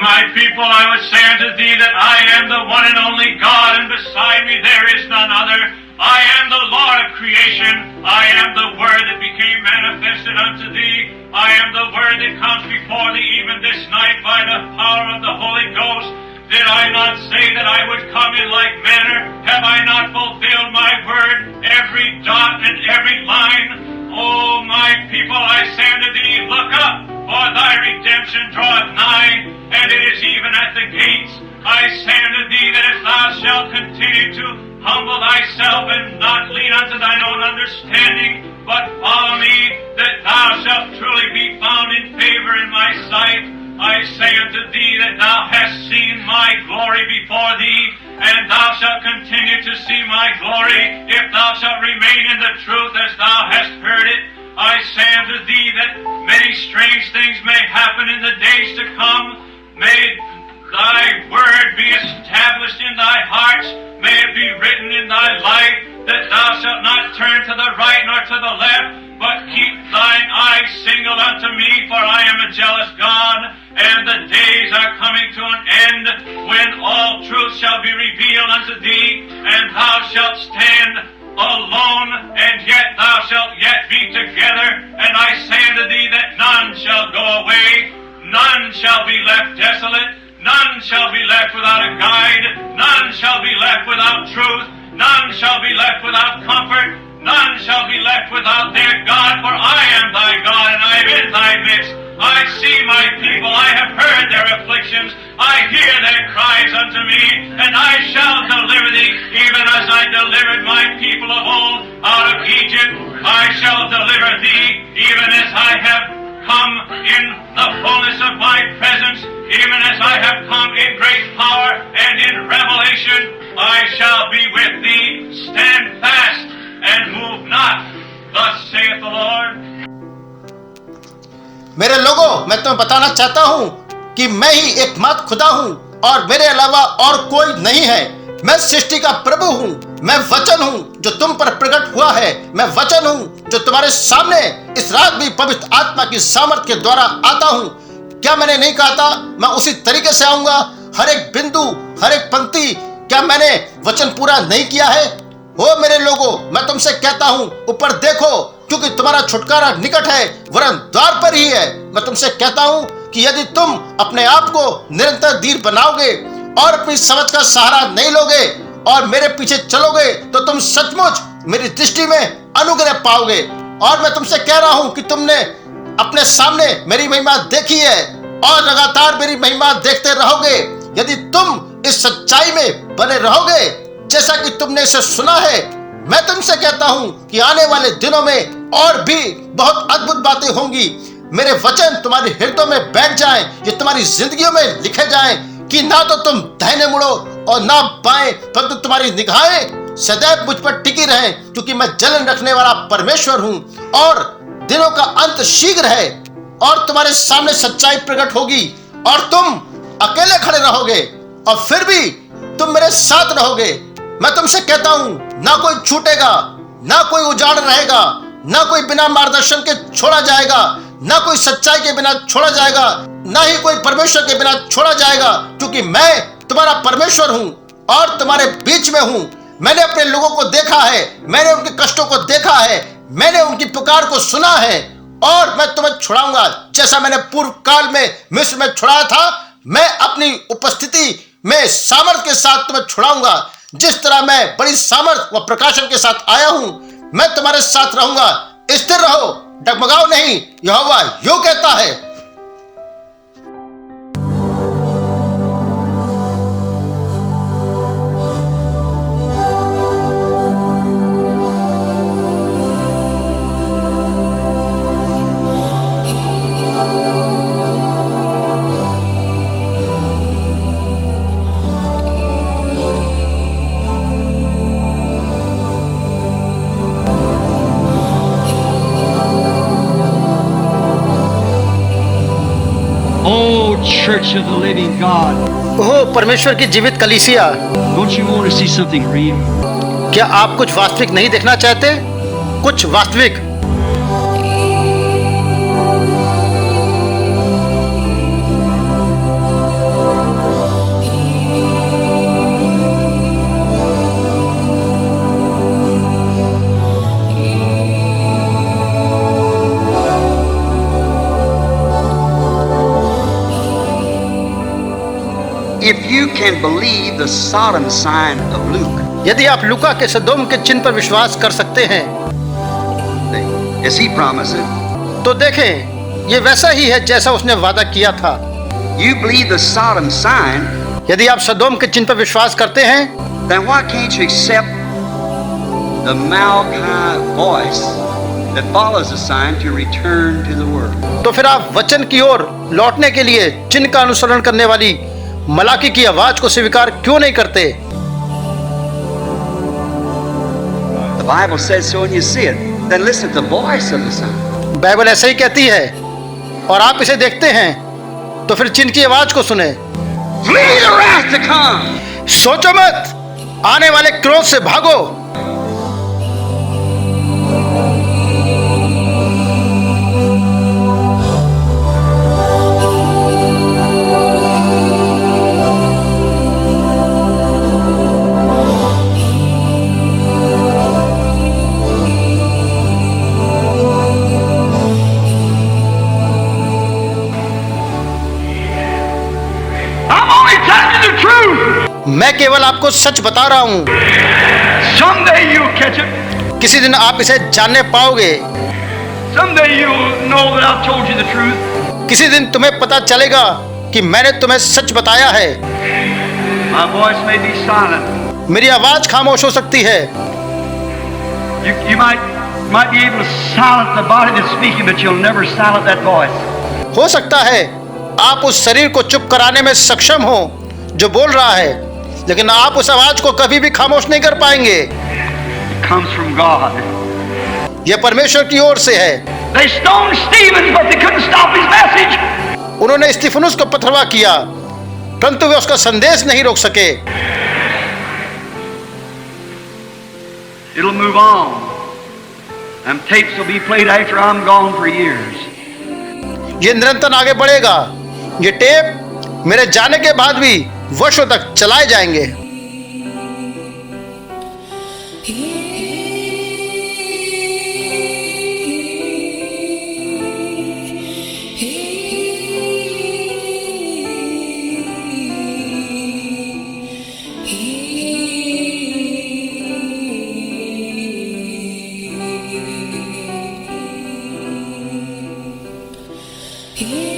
My people, I would say unto thee that I am the one and only God, and beside me there is none other. I am the Lord of creation. I am the Word that became manifested unto thee. I am the Word that comes before thee even this night by the power of the Holy Ghost. Did I not say that I would come in like manner? Have I not fulfilled my word, every dot and every line? O my people, I say unto thee, look up, for thy redemption draweth nigh, and it is even at the gates. I say unto thee that if thou shalt continue to humble thyself and not lean unto thine own understanding, but follow me, that thou shalt truly be found in favor in my sight. I say unto thee that thou hast seen my glory before thee, and thou shalt continue to see my glory, if thou shalt remain in the truth as thou hast heard it. I say unto thee that many strange things may happen in the days to come. May thy word be established in thy hearts. May it be written in thy life, that thou shalt not turn to the right nor to the left, but keep thine eyes single unto me, for I am a jealous God, and the days are coming to an end, when all truth shall be revealed unto thee, and thou shalt stand alone, and yet thou shalt yet be together. And I say unto thee that none shall go away, none shall be left desolate, none shall be left without a guide, none shall be left without truth, none shall be left without comfort, none shall be left without their God, for I am thy God, and I am in thy midst. I see my people, I have heard their afflictions, I hear their cries unto me, and I shall deliver thee, even as I delivered my people of old out of Egypt. I shall deliver thee, even as I have come in the fullness of my presence, even as I have come in great power and in revelation. I shall be with thee. Stand fast and move not. Thus saith the Lord. मेरे लोगों, मैं तुम्हें बताना चाहता हूं कि मैं ही एकमात्र खुदा हूं और मेरे अलावा और कोई नहीं है। मैं सृष्टि का प्रभु हूं। मैं वचन हूं जो तुम पर प्रकट हुआ है। मैं वचन हूं जो तुम्हारे सामने इस रात भी पवित्र आत्मा की सामर्थ्य के द्वारा आता हूं। क्या मैंने नहीं कहा था मैं उसी तरीके से आऊंगा? हर एक बिंदु, हर एक पंक्ति, क्या मैंने वचन पूरा नहीं किया है? हो मेरे लोगों, मैं तुमसे कहता हूं, ऊपर देखो, क्योंकि तुम्हारा छुटकारा निकट है, वरन द्वार पर ही है। मैं तुमसे कहता हूं कि यदि तुम अपने आप को निरंतर धीर बनाओगे और अपनी समझ का सहारा नहीं लोगे और मेरे पीछे चलोगे, तो तुम सचमुच मेरी दृष्टि में अनुग्रह पाओगे। और मैं तुमसे कह रहा हूं कि तुमने अपने सामने मेरी महिमा देखी है और लगातार मेरी महिमा देखते रहोगे। यदि तुम इस सच्चाई में बने रहोगे जैसा कि तुमने इसे सुना है, मैं तुमसे कहता हूं कि आने वाले दिनों में और भी बहुत अद्भुत बातें होंगी। मेरे वचन तुम्हारे हृदयों में बैठ जाएं, ये तुम्हारी जिंदगियों में लिखे जाएं कि ना तो तुम दाहिने मुड़ो और ना बाएं, परंतु तुम्हारी निगाहें सदैव मुझ पर टिकी रहें, क्योंकि मैं जलन रखने वाला परमेश्वर हूं और दिनों का अंत शीघ्र है। और तुम्हारे सामने सच्चाई प्रकट होगी और तुम अकेले खड़े रहोगे और फिर भी तुम मेरे साथ रहोगे। मैं तुमसे कहता हूं, ना कोई छूटेगा, ना कोई उजाड़ रहेगा, ना कोई बिना मार्गदर्शन के छोड़ा जाएगा, ना कोई सच्चाई के बिना छोड़ा जाएगा, ना ही कोई परमेश्वर के बिना छोड़ा जाएगा, क्योंकि मैं तुम्हारा परमेश्वर हूं और तुम्हारे बीच में हूं। मैंने अपने लोगों को देखा है, मैंने उनके कष्टों को देखा है, मैंने उनकी पुकार को सुना है और मैं तुम्हें छुड़ाऊंगा। जैसा मैंने पूर्व काल में मिस्र में छुड़ाया था, मैं अपनी उपस्थिति में सामर्थ के साथ तुम्हें छुड़ाऊंगा। जिस तरह मैं बड़ी सामर्थ व प्रकाशन के साथ आया हूं, मैं तुम्हारे साथ रहूंगा। स्थिर रहो, डगमगाओ नहीं, यहोवा यूं कहता है। church of the living God. ओह परमेश्वर की जीवित कलीसिया, Don't you want to see something real? क्या आप कुछ वास्तविक नहीं देखना चाहते? कुछ वास्तविक? If you can believe the Sodom sign of Luke, यदि आप लूका के सदोम के चिन्ह पर विश्वास कर सकते हैं, as he promised it, तो देखें ये वैसा ही है जैसा उसने वादा किया था। you believe the Sodom sign, यदि आप सदोम के चिन्ह पर विश्वास करते हैं, then why can't you accept the Malachi voice that follows the sign to return to the word? तो फिर आप वचन की ओर लौटने के लिए चिन्ह का अनुसरण करने वाली मलाकी की आवाज को स्वीकार क्यों नहीं करते? The Bible says so and you see it. Then listen to the voice of the sign. Bible ऐसे ही कहती है और आप इसे देखते हैं, तो फिर चिन्ह की आवाज को सुने। Flee the wrath to come. सोचो मत, आने वाले क्रोध से भागो। I'm only telling you the truth. मैं केवल आपको सच बता रहा हूँ। Someday you'll catch it. किसी दिन आप इसे जानने पाओगे। Someday you'll know that I've told you the truth. किसी दिन तुम्हें पता चलेगा कि मैंने तुम्हें सच बताया है। My voice may be silent. मेरी आवाज खामोश हो सकती है। You might be able to silence the body that's speaking, but you'll never silence that voice. हो सकता है आप उस शरीर को चुप कराने में सक्षम हो जो बोल रहा है, लेकिन आप उस आवाज को कभी भी खामोश नहीं कर पाएंगे। It comes from God. यह परमेश्वर की ओर से है। They stoned Stephen, but they couldn't stop his message. उन्होंने स्तिफनुस को पथरवा किया, परंतु वे उसका संदेश नहीं रोक सके। It'll move on. And tapes will be played after I'm gone for years. ये निरंतर आगे बढ़ेगा। ये टेप मेरे जाने के बाद भी वर्षों तक चलाए जाएंगे। He